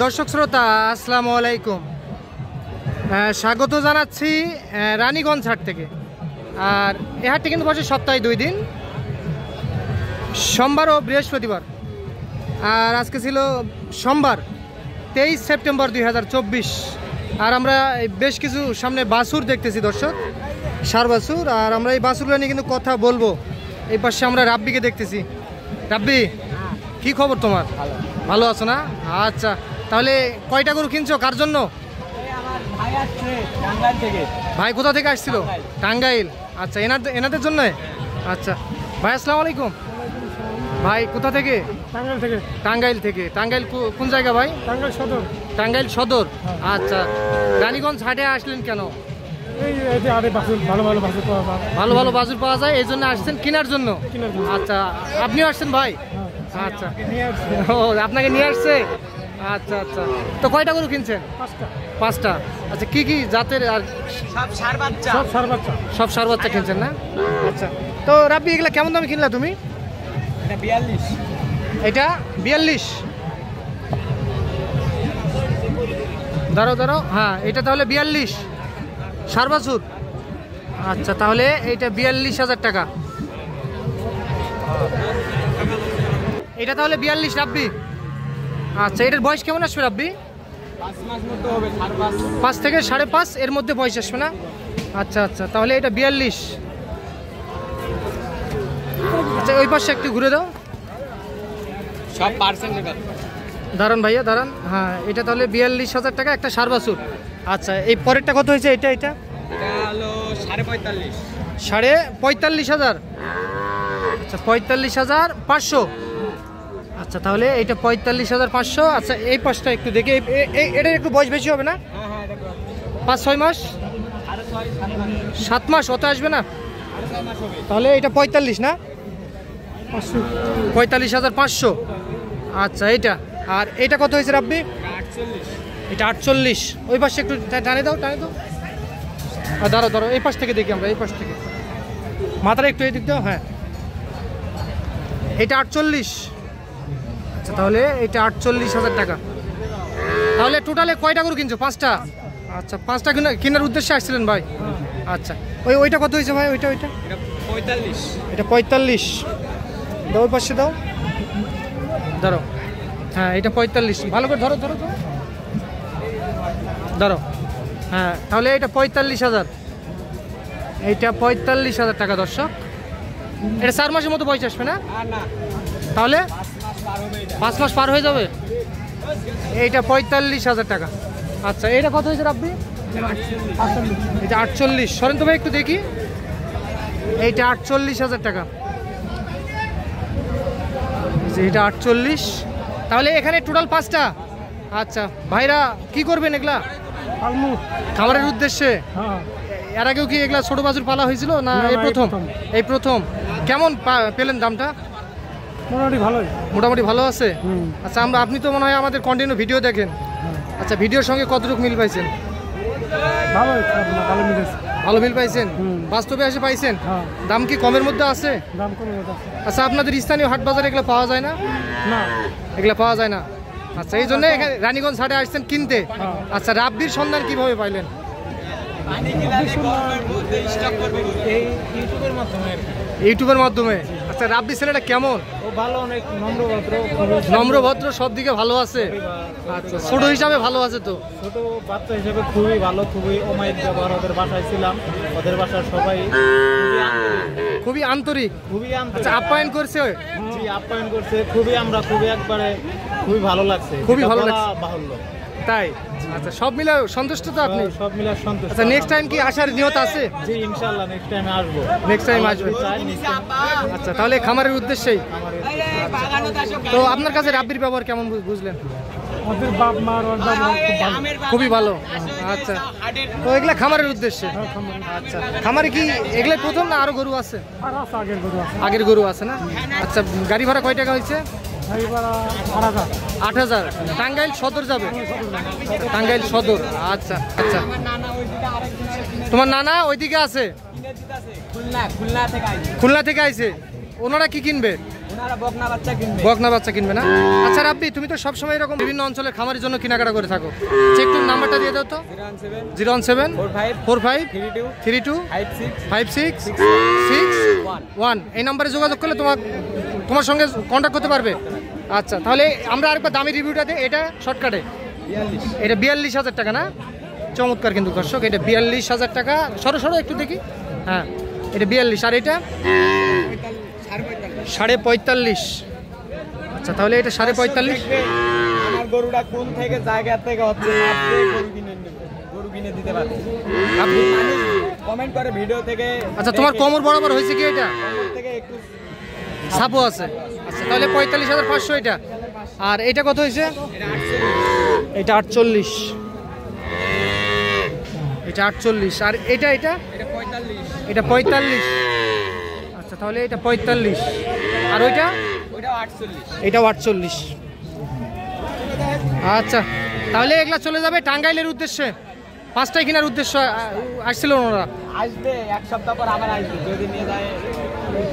দর্শক শ্রোতা আসসালামু আলাইকুম। স্বাগত জানাচ্ছি রানীগঞ্জ হাট থেকে। আর এই হাটটি কিন্তু বসে সপ্তাহে 2 দিন, সোমবার ও বৃহস্পতিবার। আর আজকে ছিল সোমবার 23 সেপ্টেম্বর 2024। আর আমরা বেশ কিছু সামনে বাছুর দেখতেছি দর্শক, ষাঁড় বাছুর। আর আমরা এই বাছুরগুলো নিয়ে কিন্তু কথা বলবো। এই পাশে আমরা রাব্বিকে দেখতেছি। রাব্বি, কি খবর তোমার? ভালো আছো না? আচ্ছা, তাহলে কয়টা গরু কিনছো, কার জন্য? ভাই কোথা থেকে আসছিল? টাঙ্গাইল। আচ্ছা, এনাদের জন্য। আচ্ছা ভাই, আসসালামু আলাইকুম। ভাই কোথা থেকে? টাঙ্গাইল থেকে। টাঙ্গাইল থেকে। টাঙ্গাইল কোন জায়গা ভাই? টাঙ্গাইল সদর। টাঙ্গাইল সদর। আচ্ছা, রানীগঞ্জ হাটে আসলেন কেন? ভালো ভালো বাছুর পাওয়া যায়। ভালো ভালো বাছুর পাওয়া যায়, এই জন্য আসছেন কেনার জন্য? আচ্ছা, আপনিও আসছেন ভাই? আচ্ছা, ও আপনাকে নিয়ে আসছে। আচ্ছা আচ্ছা, তো কয়টা গরু কিনছেন? 5টা। আচ্ছা, কি কি জাতের? আর সব ষাঁড় বাচ্চা। সব ষাঁড় বাচ্চা কিনছেন না? আচ্ছা, তো রাব্বি এগুলা কেমন দামে কিনলা তুমি? এটা 42। দাঁড়াও, হ্যাঁ এটা তাহলে 42 ষাঁড় বাছুর। আচ্ছা, তাহলে এইটা 42,000 টাকা। এটা তাহলে 42 রাব্বি। আচ্ছা, এটার বয়স কেমন আসবে রাব্বি? 5 থেকে 5.5 এর মধ্যে বয়স আসবে না? আচ্ছা আচ্ছা, তাহলে এটা 42। আচ্ছা, ওই পাশে একটু ঘুরে দাও। সব পার্সেন্ট দাঁড়ান ভাইয়া, দাঁড়ান। হ্যাঁ, এটা তাহলে 42,000 টাকা একটা ষাঁড় বাছুর। আচ্ছা, এই পরেরটা কত হয়েছে? এটা হলো 45,500। 45,000। আচ্ছা, 45,500। আচ্ছা, তাহলে এইটা 45,500। আচ্ছা, এই পাশটা একটু দেখি। এটার একটু বয়স বেশি হবে না? 5-6 মাস, 7 মাস অত আসবে না? তাহলে এটা 45 না? 45,500। আচ্ছা, এইটা। আর এইটা কত হয়েছে রাব্বি? এটা 48। ওই পাশে একটু টানে দাও। দাঁড়াও, এই পাশ থেকে দেখি আমরা। এই পাশ থেকে মাথাটা একটু এই দিক দাও। হ্যাঁ, এটা 48। আচ্ছা, তাহলে এটা 48,000 টাকা। তাহলে টোটালে কয়টা গরু কিনছো? 5টা। আচ্ছা, 5টা কেনার উদ্দেশ্যে আসছিলেন ভাই? আচ্ছা, ওইটা কত হয়েছে ভাই? ওইটা 45। এটা 45। দাও, ওই পাশে দাও। ধরো, হ্যাঁ এটা 45। ভালো করে ধরো। হ্যাঁ, তাহলে এটা 45,000। এইটা 45,000 টাকা দর্শক। এটা 4 মাসের মতো বয়স আসবে না? তাহলে 5 মাস পার হয়ে যাবে। এইটা 45,000 টাকা। আচ্ছা, এটা কত হয়েছে রাব্বি? এটা 48। সরেন তো ভাই একটু দেখি। এইটা 48,000 টাকা। এটা 48। তাহলে এখানে টোটাল 5টা। আচ্ছা ভাইরা, কি করবেন এগুলা? খামারের উদ্দেশ্যে? এর আগেও কি এগুলা ছোট বাছুর পালা হয়েছিল না এই প্রথম? কেমন পেলেন দামটা? মোটামুটি ভালো আছে। আচ্ছা, আপনি তো মনে হয় আমাদের কন্টিনিউ ভিডিও দেখেন। আচ্ছা, ভিডিওর সঙ্গে কতটুকু মিল পাইছেন? ভালো মিল পাইছেন? বাস্তবে এসে পাইছেন? দাম কি কমের মধ্যে আছে? আচ্ছা, আপনাদের স্থানীয় হাট বাজারে এগুলো পাওয়া যায় না? এগুলো পাওয়া যায় না। আচ্ছা, এই জন্য রানীগঞ্জ হাটে আসছেন কিনতে। আচ্ছা, রাব্বির সন্ধান কিভাবে পাইলেন? ইউটিউবের মাধ্যমে। আচ্ছা, রাব্বি ছেলেটা কেমন? ভালো, অনেক নম্রভদ্র, সব দিকে ভালো আছে। আচ্ছা, ছোট হিসাবে ভালো আছে তো? ছোট বাচ্চা হিসেবে খুবই ভালো, খুবই অমায়িক ব্যবহার। ওদের বাসায় ছিলাম, ওদের বাসার সবাই খুবই আন্তরিক। আচ্ছা, আপ্যায়ন করছে? জি, আপ্যায়ন করছে খুবই। আমরা খুবই ভালো লাগছে। খুবই ভালো লাগছে বাহুল্য। তাই? আচ্ছা, সব মিলে সন্তুষ্ট তো আপনি? সব মিলে সন্তুষ্ট। আচ্ছা, নেক্সট টাইম কি আসার নিয়ত আছে? জি, ইনশাআল্লাহ নেক্সট টাইম আসবো। আচ্ছা, তাহলে খামারের উদ্দেশ্যেই। তো আপনার কাছে রাব্বির ব্যবহার কেমন বুঝলেন? খুবই ভালো। আচ্ছা, তো এগুলা খামারের উদ্দেশ্যে? আচ্ছা, খামারে কি এগুলা প্রথম না আরো গরু আছে? আগের গরু আছে না? আচ্ছা, গাড়ি ভাড়া কয় টাকা হয়েছে? 8,000। টাঙ্গাইল সদর যাবে? টাঙ্গাইল সদর। আচ্ছা আচ্ছা, তোমার নানা ওইদিকে আছে? খুলনা থেকে আইছে। ওনারা কি কিনবে? বকনা বাচ্চা কিনবে না? আচ্ছা রাব্বি, তুমি তো সবসময় এরকম বিভিন্ন অঞ্চলের খামারের জন্য কেনাকাটা করে থাকো, একটু নাম্বারটা দিয়ে দাও তো। 01745325661 এই নাম্বারে যোগাযোগ করলে তোমার সঙ্গে কন্ট্যাক্ট করতে পারবে। আচ্ছা, তাহলে আমরা আরেকবার দামি রিভিউটা দিই। এটা শর্টকাটে এটা 42,000 টাকা না? চমৎকার কিন্তু দর্শক, এটা 42,000 টাকা। সরো একটু দেখি। হ্যাঁ, এটা 42। আর এটা 45.5। আচ্ছা, তাহলে এটা 45.5। আমার গরুটা কোন থেকে জায়গা থেকে হচ্ছে গরু কিনে দিতে পারে আপনি কমেন্ট করে ভিডিও থেকে। আচ্ছা, তোমার কোমর বরাবর হয়েছে কি? এটা থেকে একটু সাপও আছে। আচ্ছা, তাহলে 45,500 এটা। আর এটা কত হয়েছে? এটা 48। এটা 48। আর এটা 45। আচ্ছা, তাহলে এটা 45। আর ওইটা? এটাও 48। আচ্ছা, তাহলে এগুলা চলে যাবে টাঙ্গাইলের উদ্দেশ্যে। 5টাই কেনার উদ্দেশ্য আসছিল ওনারা। আসবে এক সপ্তাহ পর আবার আসবে, যদি নিয়ে যায়,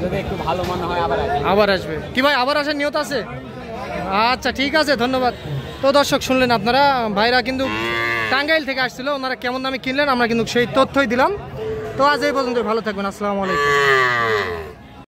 যদি একটু ভালো মনে হয় আবার আসবে। কি ভাই, আবার আসার নিয়ত আছে? আচ্ছা, ঠিক আছে, ধন্যবাদ। তো দর্শক, শুনলেন আপনারা, ভাইরা কিন্তু টাঙ্গাইল থেকে আসছিল, ওনারা কেমন দামে কিনলেন আমরা কিন্তু সেই তথ্যই দিলাম। তো আজ এই পর্যন্ত, ভালো থাকবেন, আসসালামু আলাইকুম।